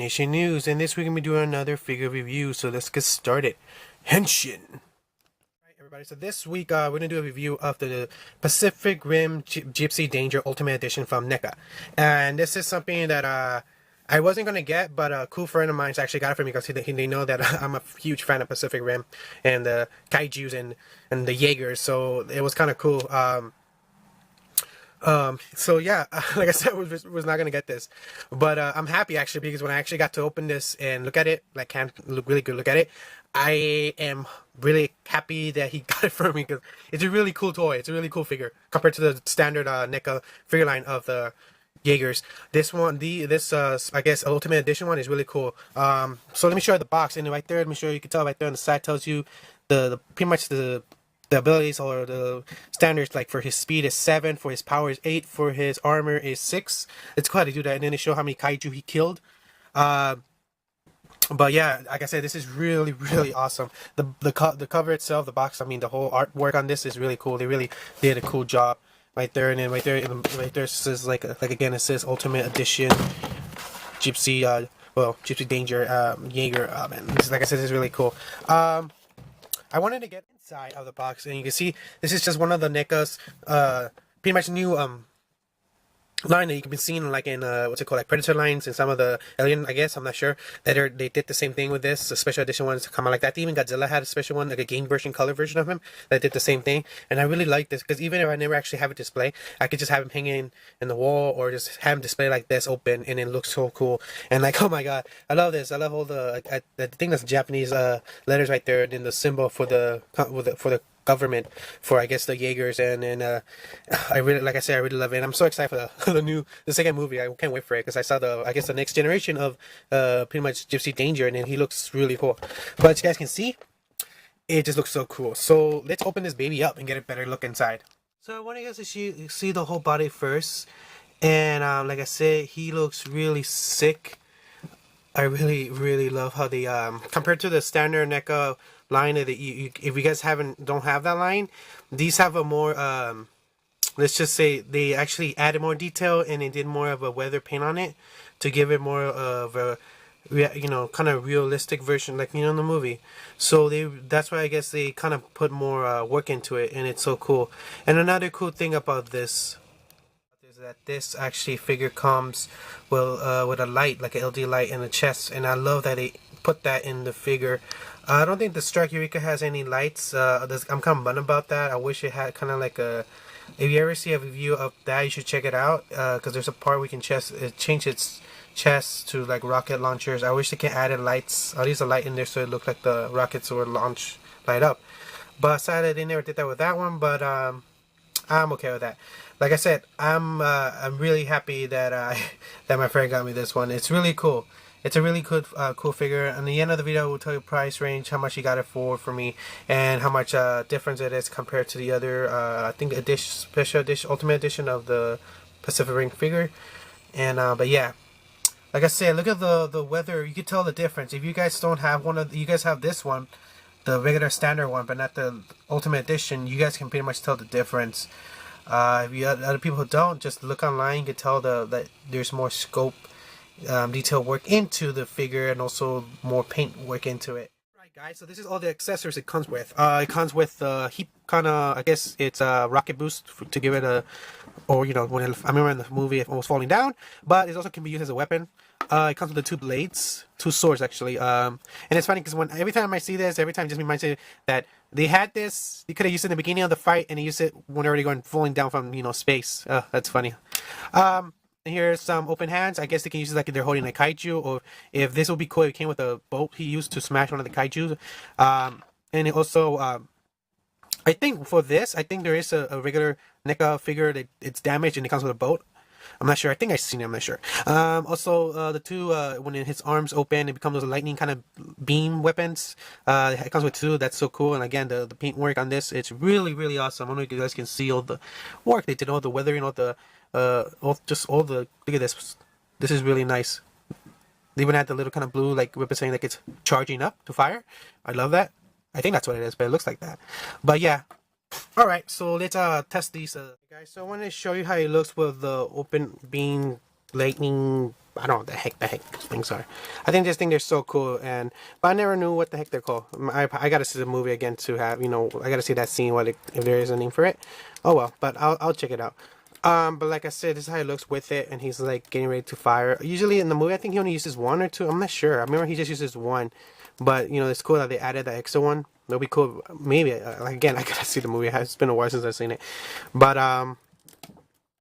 Nation News, and this week we're going to be doing another figure review, so let's get started. Henshin! Alright everybody, so this week we're going to do a review of the Pacific Rim Gipsy Danger Ultimate Edition from NECA. And this is something that I wasn't going to get, but a cool friend of mine actually got it for me because they know that I'm a huge fan of Pacific Rim and the kaijus and the Jaegers, so it was kind of cool. So yeah, like I said, was not gonna get this, but I'm happy actually, because when I actually got to open this and look at it, like can look really good look at it, I am really happy that he got it for me, because it's a really cool toy. It's a really cool figure compared to the standard NECA figure line of the Jaegers. This one, I guess Ultimate Edition one is really cool. So let me show you the box, and right there, let me show you. You can tell right there on the side tells you the pretty much the abilities or the standards. Like for his speed is 7, for his power is 8, for his armor is 6. It's cool how to do that, and then they show how many kaiju he killed. But yeah, like I said, this is really awesome. The cover itself, the box, I mean the whole artwork on this is really cool. They really did a cool job right there, and then right there it says like again, it says Ultimate Edition Gipsy Gipsy Danger Jaeger. Man, like I said, this is really cool. I wanted to get inside of the box, and you can see this is just one of the NECA's pretty much new line that you can be seeing like in what's it called, like Predator lines and some of the Alien, I guess, I'm not sure, that they did the same thing with this. The special edition ones come out like that. Even Godzilla had a special one, like a game version, color version of him that did the same thing. And I really like this because even if I never actually have a display, I could just have him hanging in the wall or just have him display like this open, and it looks so cool. And like, oh my god, I love this. I love all the I think that's Japanese letters right there, and then the symbol for the government for, I guess, the Jaegers, and I really, like I said, I really love it, and I'm so excited for the second movie. I can't wait for it because I saw the next generation of pretty much Gipsy Danger, and then he looks really cool. But as you guys can see, it just looks so cool. So let's open this baby up and get a better look inside. So I want you guys to see the whole body first, and like I said, he looks really sick. I really love how they compared to the standard NECA line that if you guys don't have that line, these have a more let's just say they actually added more detail, and they did more of a weather paint on it to give it more of a kind of realistic version, like in the movie. So that's why I guess they kind of put more work into it, and it's so cool. And another cool thing about this is that this actually figure comes with a light, like an LED light in the chest, and I love that they put that in the figure. I don't think the Strike Eureka has any lights. I'm kind of bummed about that. I wish it had kind of like a. If you ever see a review of that, you should check it out, because there's a part we can change its chest to like rocket launchers. I wish they could add lights, at least a light in there, so it looked like the rockets would light up. But sadly, they never did that with that one. But I'm okay with that. Like I said, I'm really happy that that my friend got me this one. It's really cool. It's a really good, cool figure. And the end of the video, we'll tell you price range, how much he got it for me, and how much difference it is compared to the other, I think, special edition, Ultimate Edition of the Pacific Rim figure. And but yeah, like I said, look at the weather. You can tell the difference. If you guys don't have you guys have this one, the regular standard one, but not the Ultimate Edition, you guys can pretty much tell the difference. If you other people who don't, just look online. You can tell that there's more scope, detail work into the figure, and also more paint work into it. Right, guys, so this is all the accessories it comes with. It comes with heat, kind of, I guess it's a rocket boost to give it a, or when I remember in the movie it was falling down, but it also can be used as a weapon. It comes with the 2 blades, 2 swords actually. And it's funny because every time I see this, every time it just reminds me that they had this. They could have used it in the beginning of the fight, and they used it when they're already going falling down from space. That's funny. Here's some open hands. I guess they can use it like if they're holding a kaiju, or if this would be cool, it came with a bolt he used to smash one of the kaiju. And it also, I think for this, I think there is a regular NECA figure that it's damaged and it comes with a bolt. I'm not sure. I think I've seen it. I'm not sure. Also, the 2 when his arms open, it becomes those lightning kind of beam weapons. It comes with 2. That's so cool. And again, the paint work on this, it's really awesome. I don't know if you guys can see all the work they did, all the weathering, all the look at this. This is really nice. They even had the little kind of blue like representing like it's charging up to fire. I love that. I think that's what it is, but it looks like that. But yeah. Alright, so let's test these guys. So I want to show you how it looks with the open beam lightning I don't know what the heck those things are. I think they're so cool, but I never knew what the heck they're called. I gotta see the movie again to have, I gotta see that scene, if there is a name for it. Oh well, but I'll check it out. But like I said, this is how he looks with it, and he's like getting ready to fire. Usually in the movie, I think he only uses one or two. I'm not sure. I remember he just uses one, but it's cool that they added the extra one. That'll be cool. Maybe again, I gotta see the movie. It's been a while since I've seen it, but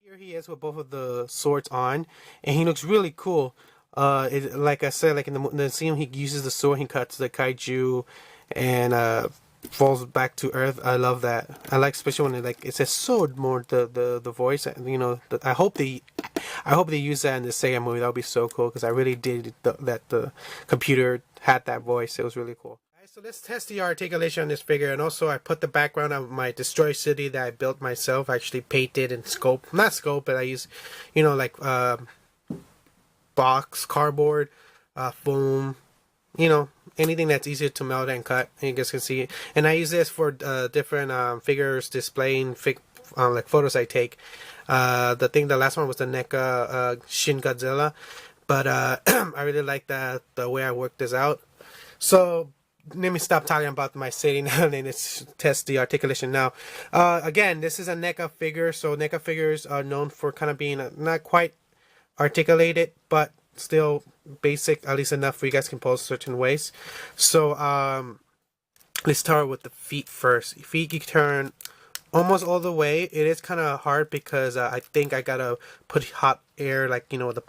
here he is with both of the swords on, and he looks really cool. Like I said, like in the scene, he uses the sword, he cuts the kaiju, and falls back to earth. I love that. I like, especially when it says sword more, the voice. I hope they use that in the Sega movie. That would be so cool, because I really did that the computer had that voice. It was really cool. So let's test the articulation on this figure, and also I put the background of my Destroy City that I built myself. I actually painted and not scope, but I use, like box, cardboard, foam, anything that's easier to melt and cut. You guys can see it. And I use this for different figures displaying like photos I take. The last one was the NECA Shin Godzilla, but I really like the way I worked this out. So let me stop talking about my city now, and let's test the articulation now. Again, this is a NECA figure, so NECA figures are known for kind of being not quite articulated, but still basic, at least enough where you guys can pose certain ways. So let's start with the feet first. Feet you turn almost all the way. It is kind of hard because I think I gotta put hot air, like the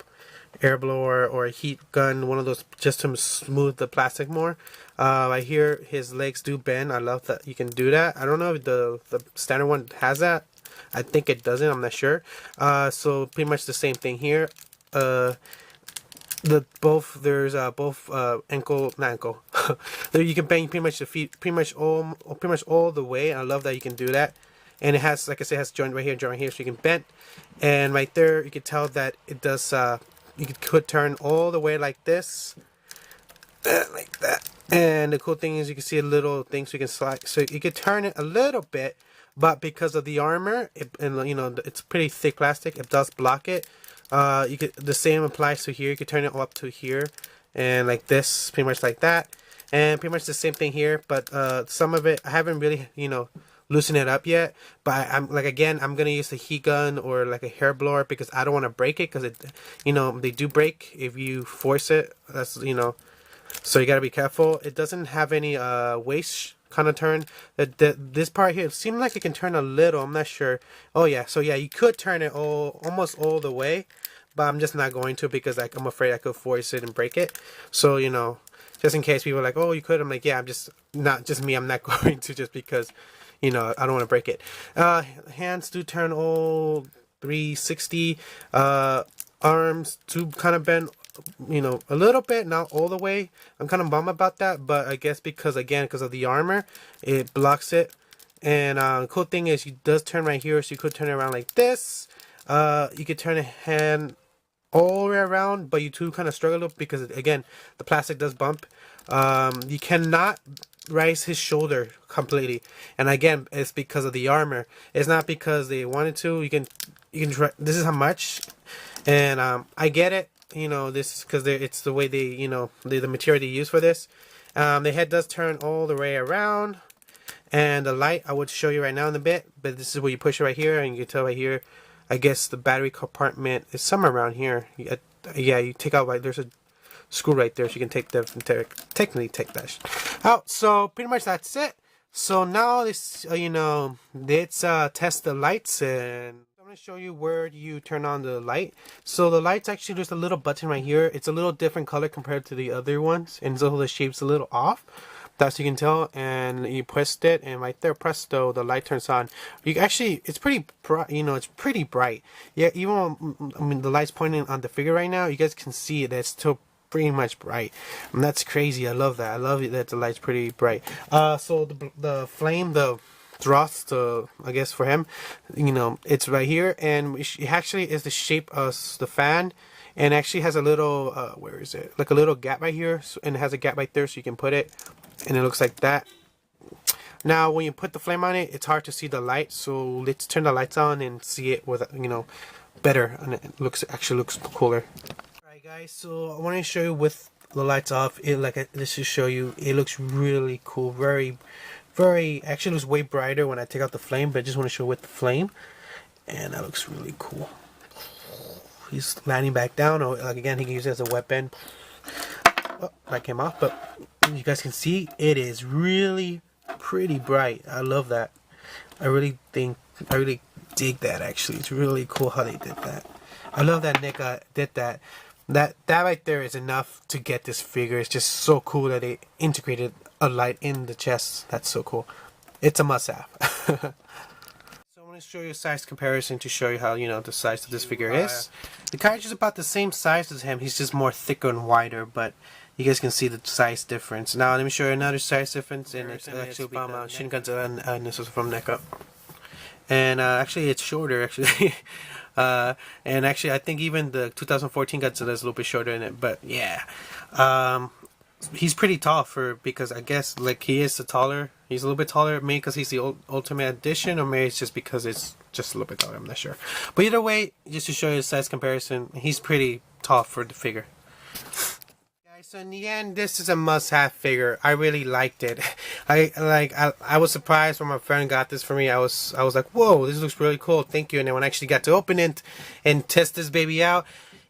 air blower or a heat gun, one of those, just to smooth the plastic more. I hear his legs do bend. I love that you can do that. I don't know if the standard one has that. I think it doesn't. I'm not sure. So pretty much the same thing here. There's both ankle, not ankle. There you can bend pretty much the feet pretty much all the way. I love that you can do that. And it has, like I said, it has joint right here, so you can bend. And right there, you can tell that it does. You could turn all the way like this, like that. And the cool thing is you can see a little thing, so you can slide. So you could turn it a little bit, but because of the armor, it's pretty thick plastic, it does block it. The same applies to here. You can turn it up to here, and like this, pretty much like that. And pretty much the same thing here, but some of it I haven't really loosened it up yet. But I'm gonna use the heat gun or like a hair blower, because I don't want to break it, because they do break if you force it. That's so you gotta be careful. It doesn't have any waist kind of turn. This part here, it seems like it can turn a little. I'm not sure. Oh yeah, so yeah, you could turn it almost all the way, but I'm just not going to, because I'm afraid I could force it and break it. So just in case people are like, oh, you could. I'm like, yeah, I'm not going to, just because I don't want to break it. Hands do turn all 360. Arms do kind of bend, a little bit, not all the way. I'm kind of bummed about that, but I guess because of the armor, it blocks it. And the cool thing is, it does turn right here, so you could turn it around like this. You could turn a hand all the way around, but you do kind of struggle a little, because again, the plastic does bump. You cannot raise his shoulder completely, and again, it's because of the armor. It's not because they wanted to. You can try. This is how much, and I get it. This is because it's the way they, the material they use for this. The head does turn all the way around, and the light I would show you right now in a bit. But this is where you push it right here, and you can tell right here. I guess the battery compartment is somewhere around here. Yeah, you take out, like, there's a screw right there, so you can technically take that out. So pretty much that's it. So now let's test the lights, and I'm going to show you where you turn on the light. So the lights, actually, there's a little button right here. It's a little different color compared to the other ones, and so the shape's a little off. That's, you can tell, and you pressed it, and right there, presto, the light turns on. It's pretty bright. It's pretty bright. Yeah, even when the light's pointing on the figure right now, you guys can see that it's still pretty much bright, and that's crazy. I love that. I love it that the light's pretty bright. So the flame, the thrust, I guess for him, it's right here, and it actually is the shape of the fan, and actually has a little where is it? Like a little gap right here, and it has a gap right there, so you can put it, and it looks like that. Now, when you put the flame on it, it's hard to see the light, so let's turn the lights on and see it with better, and it actually looks cooler. Guys, so I want to show you with the lights off. This to show you it looks really cool. Very actually, it looks way brighter when I take out the flame, but I just want to show with the flame, and that looks really cool. He's landing back down. Or like again, he can use it as a weapon. Oh, that came off, but you guys can see it is really pretty bright. I love that. I really dig that. Actually, it's really cool how they did that. I love that NECA did that. That right there is enough to get this figure. It's just so cool that they integrated a light in the chest. That's so cool. It's a must-have. So I'm going to show you a size comparison to show you how, you know, the size of this figure is. The Kaiju is about the same size as him. He's just more thicker and wider, but you guys can see the size difference. Now let me show you another size difference, and it's actually from Shin Godzilla, and this is from NECA. And actually, it's shorter actually. And actually, I think even the 2014 Godzilla is a little bit shorter in it. But yeah, he's pretty tall because I guess like he is taller. He's a little bit taller, maybe because he's the Ultimate Edition, or maybe it's just because it's just a little bit taller. I'm not sure. But either way, just to show you the size comparison, he's pretty tall for the figure. So in the end, this is a must-have figure. I really liked it. I was surprised when my friend got this for me. I was like, whoa, this looks really cool. Thank you. And then when I actually got to open it and test this baby out,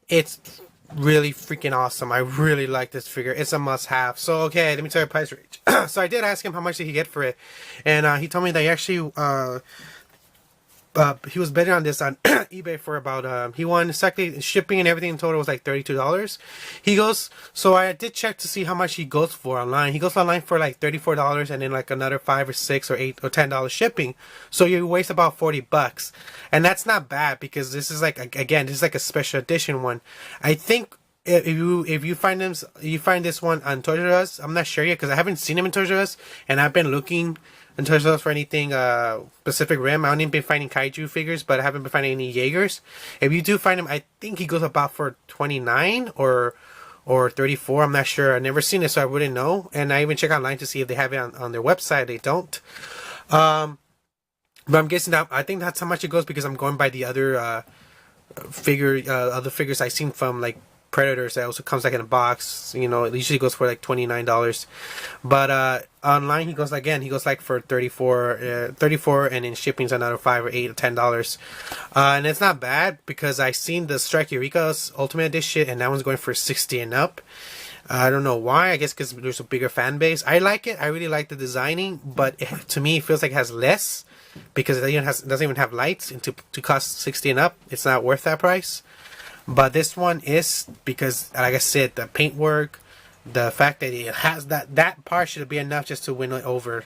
it's really freaking awesome. I really like this figure. It's a must-have. So okay, let me tell you the price range. So I did ask him how much did he get for it, and he told me that he actually he was betting on this on eBay for about he won exactly shipping and everything in total was like $32. He goes, so I did check to see how much he goes for online. He goes online for like $34 and then like another $5 or $6 or $8 or $10 shipping. So you waste about $40, and that's not bad because this is like, again, this is like a special edition one. I think if you find this one on Toys R Us, I'm not sure yet because I haven't seen him in Toys R Us, and I've been looking in Toys R Us for anything Pacific Rim. I haven't been finding kaiju figures, but I haven't been finding any Jaegers. If you do find him, I think he goes about for $29 or $34. I'm not sure. I've never seen it, so I wouldn't know. And I even check online to see if they have it on their website. They don't. But I'm guessing that I think that's how much it goes because I'm going by the other other figures I've seen from like Predators that also comes like in a box. You know, it usually goes for like $29, but online he goes like for $34, and in shipping's another $5 or $8 or $10, and it's not bad because I seen the Strike Eureka's Ultimate Edition, and that one's going for $60 and up. I don't know why. I guess because there's a bigger fan base. I like it. I really like the designing, but to me it feels like it has less because it doesn't even have lights, and to cost $60 and up, it's not worth that price. But this one is, because like I said, the paintwork, the fact that it has that part should be enough just to win it over.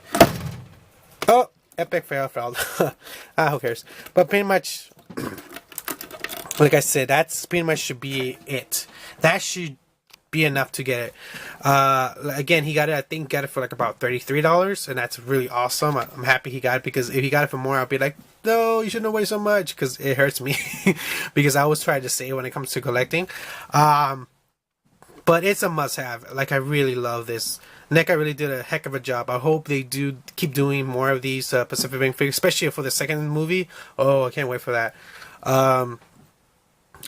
Oh, epic fail. Who cares? But pretty much, like I said, that's pretty much should be it. That should be enough to get it. Again, he got it. I think got it for like about $33, and that's really awesome. I'm happy he got it because if he got it for more, I'll be like, no, you shouldn't waste so much, because it hurts me because I always try to save when it comes to collecting. But it's a must-have. Like, I really love this. NECA really did a heck of a job. I hope they do keep doing more of these Pacific Rim figures, especially for the second movie. Oh, I can't wait for that.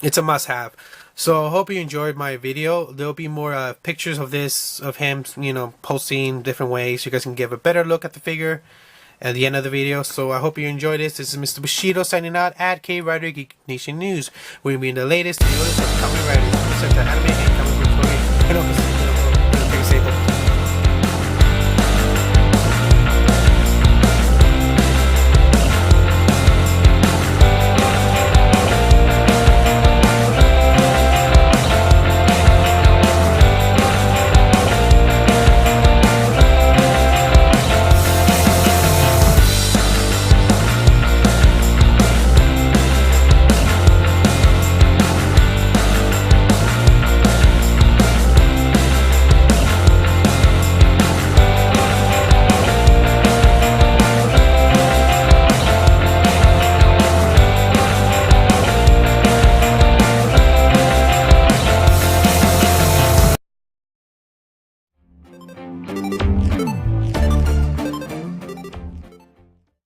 It's a must-have. So I hope you enjoyed my video. There'll be more pictures of him, you know, posting different ways so you guys can give a better look at the figure at the end of the video. So I hope you enjoyed this. This is Mr. Bushido signing out at K-Rider Geek Nation News. We'll be in the latest and newest of Kamen Rider, anime and comic book stories.